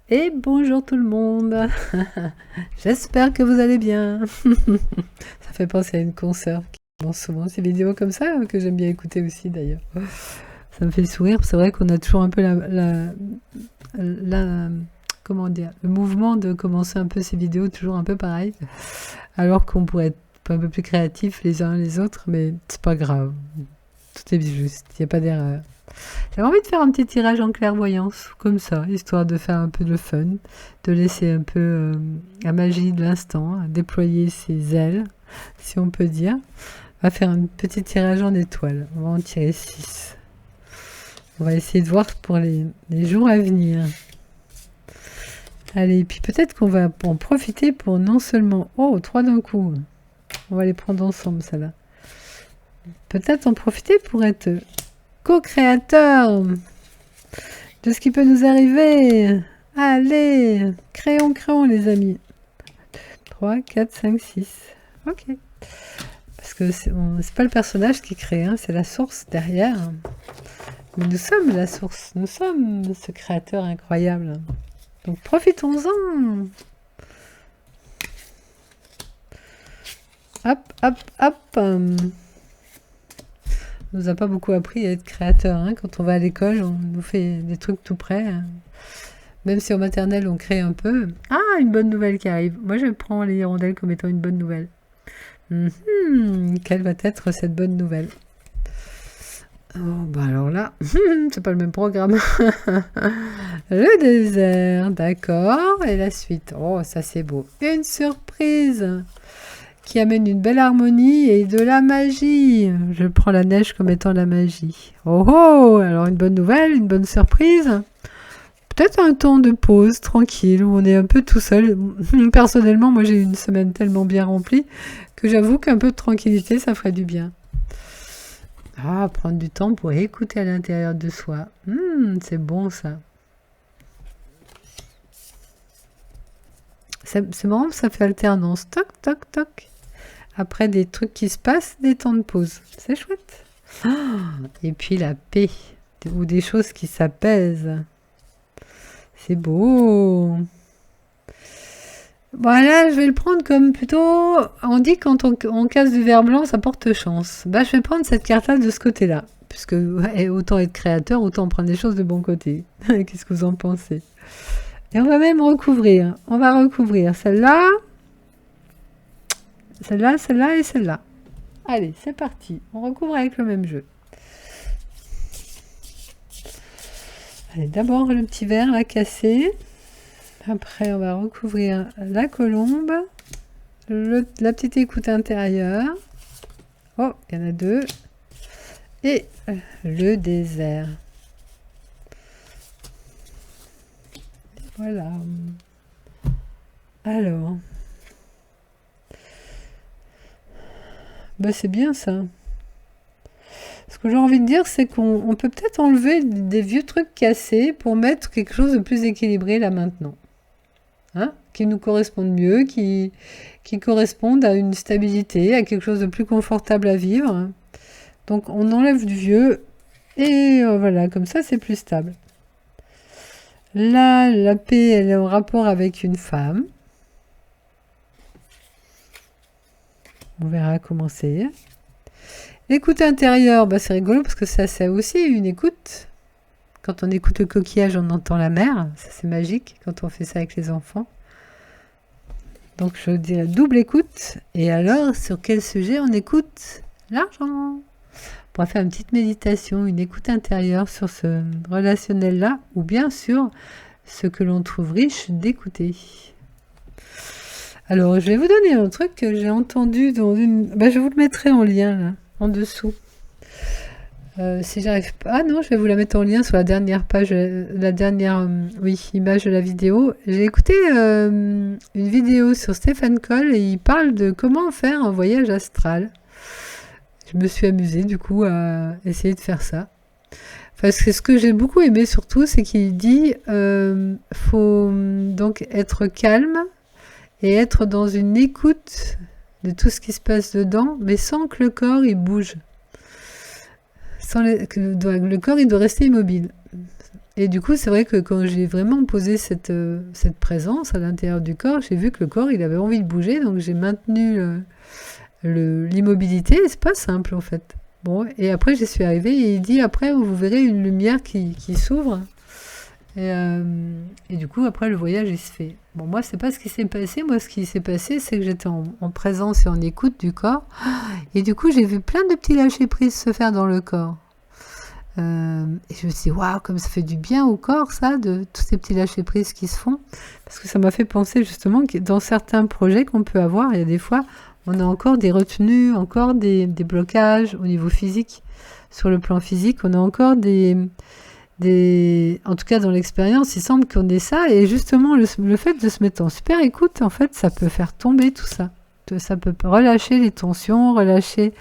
Et bonjour tout le monde. J'espère que vous allez bien. Ça fait penser à une consoeur qui lance souvent ces vidéos comme ça, que j'aime bien écouter aussi d'ailleurs. Ça me fait sourire. C'est vrai qu'on a toujours un peu comment dire, le mouvement de commencer un peu ces vidéos toujours un peu pareil, alors qu'on pourrait être un peu plus créatifs les uns les autres, mais c'est pas grave. Tout est juste, il n'y a pas d'erreur. J'avais envie de faire un petit tirage en clairvoyance, comme ça, histoire de faire un peu de fun, de laisser un peu la magie de l'instant, déployer ses ailes, si on peut dire. On va faire un petit tirage en étoiles. On va en tirer 6. On va essayer de voir pour les jours à venir. Allez, puis peut-être qu'on va en profiter pour non seulement... Oh, 3 d'un coup. On va les prendre ensemble, ça là. Peut-être en profiter pour être co-créateur de ce qui peut nous arriver. Allez, créons, créons les amis. 3, 4, 5, 6. Ok. Parce que c'est pas le personnage qui crée, hein, c'est la source derrière. Mais nous sommes la source, nous sommes ce créateur incroyable. Donc profitons-en. Hop, hop, hop. On nous a pas beaucoup appris à être créateur. Hein. Quand on va à l'école, on nous fait des trucs tout près. Hein. Même si en maternelle, on crée un peu. Ah, une bonne nouvelle qui arrive. Moi, je prends les hirondelles comme étant une bonne nouvelle. Quelle va être cette bonne nouvelle? Oh, bah alors là, c'est pas le même programme. Le désert, d'accord. Et la suite. Oh, ça c'est beau. Une surprise qui amène une belle harmonie et de la magie. Je prends la neige comme étant la magie. Oh oh, alors une bonne nouvelle, une bonne surprise. Peut-être un temps de pause tranquille où on est un peu tout seul. Personnellement, moi j'ai eu une semaine tellement bien remplie que j'avoue qu'un peu de tranquillité, ça ferait du bien. Ah, prendre du temps pour écouter à l'intérieur de soi. C'est bon ça. C'est marrant, ça fait alternance. Toc, toc, toc. Après des trucs qui se passent, des temps de pause. C'est chouette. Et puis la paix. Ou des choses qui s'apaisent. C'est beau. Voilà, je vais le prendre comme plutôt... On dit quand on casse du verre blanc, ça porte chance. Bah, je vais prendre cette carte-là de ce côté-là. Puisque ouais, autant être créateur, autant prendre des choses de bon côté. Qu'est-ce que vous en pensez? Et on va même recouvrir. On va recouvrir celle-là, celle-là, celle-là et celle-là. Allez, c'est parti. On recouvre avec le même jeu. Allez, d'abord le petit verre là cassé. Après, on va recouvrir la colombe, la petite écoute intérieure. Oh, il y en a deux. Et le désert. Voilà. Alors. Bah, c'est bien ça. Ce que j'ai envie de dire, c'est qu'on peut peut-être enlever des vieux trucs cassés pour mettre quelque chose de plus équilibré là maintenant. Hein, qui nous correspondent mieux, qui correspondent à une stabilité, à quelque chose de plus confortable à vivre. Donc on enlève du vieux et voilà, comme ça c'est plus stable. Là, la paix, elle est en rapport avec une femme. On verra comment c'est. L'écoute intérieure, bah, c'est rigolo parce que ça c'est aussi une écoute. Quand on écoute le coquillage, on entend la mer. Ça c'est magique quand on fait ça avec les enfants. Donc je dirais double écoute. Et alors, sur quel sujet on écoute? L'argent. On pourra faire une petite méditation, une écoute intérieure sur ce relationnel-là, ou bien sur ce que l'on trouve riche d'écouter. Alors, je vais vous donner un truc que j'ai entendu dans une... Bah, je vous le mettrai en lien, là, en dessous. Si j'arrive pas... Ah non, je vais vous la mettre en lien sur la dernière page, la dernière image de la vidéo. J'ai écouté une vidéo sur Stephen Cole et il parle de comment faire un voyage astral. Je me suis amusée du coup à essayer de faire ça. Parce que ce que j'ai beaucoup aimé surtout, c'est qu'il dit faut donc être calme et être dans une écoute de tout ce qui se passe dedans, mais sans que le corps il bouge. Le corps il doit rester immobile. Et du coup, c'est vrai que quand j'ai vraiment posé cette présence à l'intérieur du corps, j'ai vu que le corps, il avait envie de bouger, donc j'ai maintenu l'immobilité, et c'est pas simple en fait. Bon, et après, j'y suis arrivée, et il dit, après, vous verrez une lumière qui s'ouvre, et du coup, après, le voyage, il se fait. Bon, moi, c'est pas ce qui s'est passé, moi, ce qui s'est passé, c'est que j'étais en présence et en écoute du corps, et du coup, j'ai vu plein de petits lâcher-prise se faire dans le corps. Et je me suis dit, waouh, comme ça fait du bien au corps, ça, de tous ces petits lâcher-prises qui se font. Parce que ça m'a fait penser justement que dans certains projets qu'on peut avoir, il y a des fois, on a encore des retenues, encore des blocages au niveau physique. Sur le plan physique, on a encore en tout cas dans l'expérience, il semble qu'on ait ça. Et justement, le fait de se mettre en super écoute, en fait, ça peut faire tomber tout ça. Ça peut relâcher les tensions, relâcher...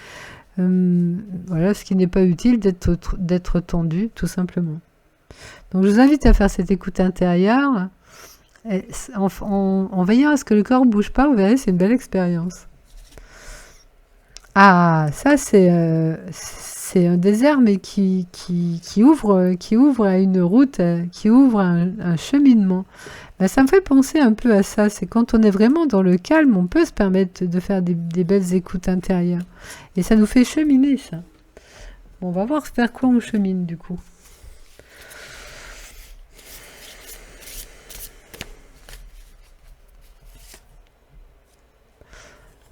voilà, ce qui n'est pas utile d'être tendu, tout simplement. Donc je vous invite à faire cette écoute intérieure. Et en veillant à ce que le corps ne bouge pas, vous verrez, c'est une belle expérience. Ah, ça c'est un désert, mais qui ouvre à une route, qui ouvre un cheminement. Ben, ça me fait penser un peu à ça. C'est quand on est vraiment dans le calme, on peut se permettre de faire des belles écoutes intérieures. Et ça nous fait cheminer, ça. Bon, on va voir vers quoi on chemine, du coup.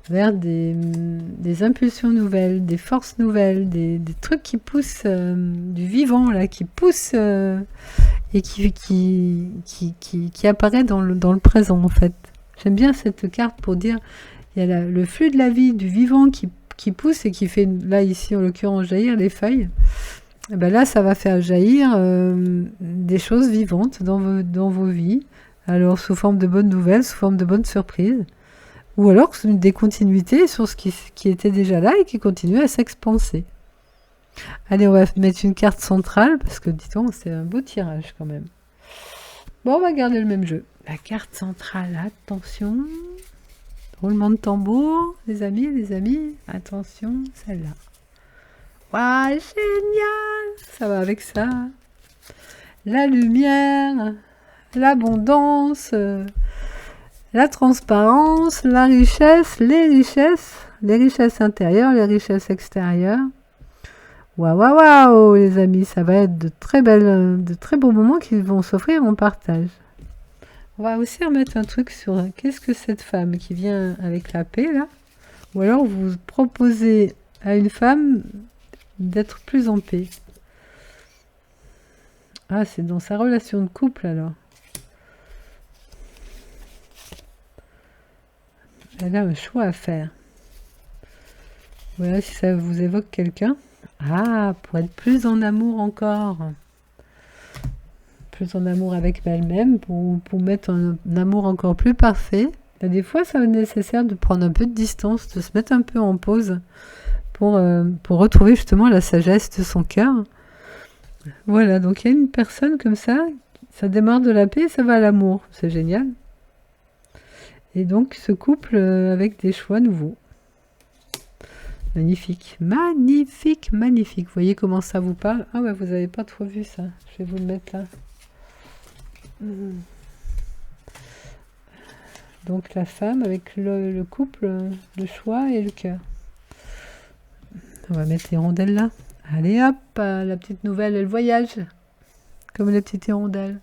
Vers des impulsions nouvelles, des forces nouvelles, des trucs qui poussent, du vivant, là, qui pousse et qui apparaît dans le présent, en fait. J'aime bien cette carte pour dire, il y a le flux de la vie, du vivant qui pousse et qui fait, là, ici, en l'occurrence, jaillir les feuilles. Et ben là, ça va faire jaillir des choses vivantes dans vos vies. Alors, sous forme de bonnes nouvelles, sous forme de bonnes surprises. Ou alors des continuités sur ce qui était déjà là et qui continue à s'expanser. Allez, on va mettre une carte centrale, parce que, dis-donc, c'est un beau tirage quand même. Bon, on va garder le même jeu. La carte centrale, attention. Roulement de tambour, les amis. Attention, celle-là. Waouh, génial! Ça va avec ça. La lumière, l'abondance... la transparence, la richesse, les richesses intérieures, les richesses extérieures. Waouh, waouh, waouh, les amis, ça va être de très beaux moments qui vont s'offrir en partage. On va aussi remettre un truc sur qu'est-ce que cette femme qui vient avec la paix, là. Ou alors vous proposez à une femme d'être plus en paix. Ah, c'est dans sa relation de couple, alors. Elle a un choix à faire. Voilà, si ça vous évoque quelqu'un. Ah, pour être plus en amour encore. Plus en amour avec elle-même, pour mettre un amour encore plus parfait. Et des fois, ça va être nécessaire de prendre un peu de distance, de se mettre un peu en pause pour retrouver justement la sagesse de son cœur. Voilà, donc il y a une personne comme ça démarre de la paix et ça va à l'amour. C'est génial. Et donc, ce couple avec des choix nouveaux. Magnifique, magnifique, magnifique. Vous voyez comment ça vous parle? Ah ouais, vous n'avez pas trop vu ça. Je vais vous le mettre là. Donc, la femme avec le couple, le choix et le cœur. On va mettre les rondelles là. Allez hop, la petite nouvelle, elle voyage. Comme les petites hirondelles.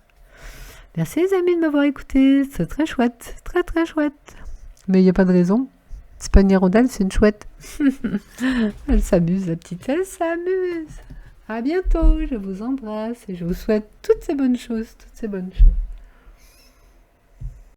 Merci les amis de m'avoir écouté, c'est très chouette, très très chouette. Mais il n'y a pas de raison, c'est pas une hirondelle, c'est une chouette. Elle s'amuse la petite, elle s'amuse. À bientôt, je vous embrasse et je vous souhaite toutes ces bonnes choses, toutes ces bonnes choses.